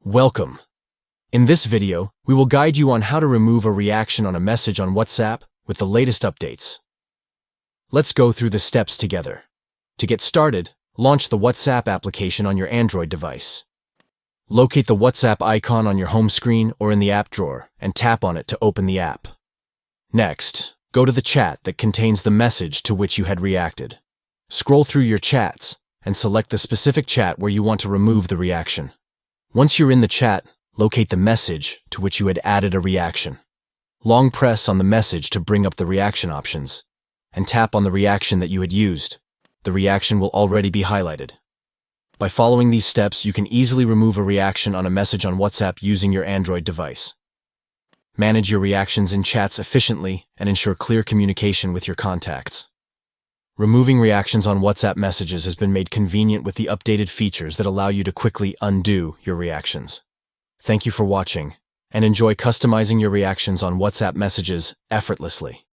Welcome. In this video, we will guide you on how to remove a reaction on a message on WhatsApp with the latest updates. Let's go through the steps together. To get started, launch the WhatsApp application on your Android device. Locate the WhatsApp icon on your home screen or in the app drawer and tap on it to open the app. Next, go to the chat that contains the message to which you had reacted. Scroll through your chats and select the specific chat where you want to remove the reaction. Once you're in the chat, locate the message to which you had added a reaction. Long press on the message to bring up the reaction options, and tap on the reaction that you had used. The reaction will already be highlighted. By following these steps, you can easily remove a reaction on a message on WhatsApp using your Android device. Manage your reactions in chats efficiently and ensure clear communication with your contacts. Removing reactions on WhatsApp messages has been made convenient with the updated features that allow you to quickly undo your reactions. Thank you for watching, and enjoy customizing your reactions on WhatsApp messages effortlessly.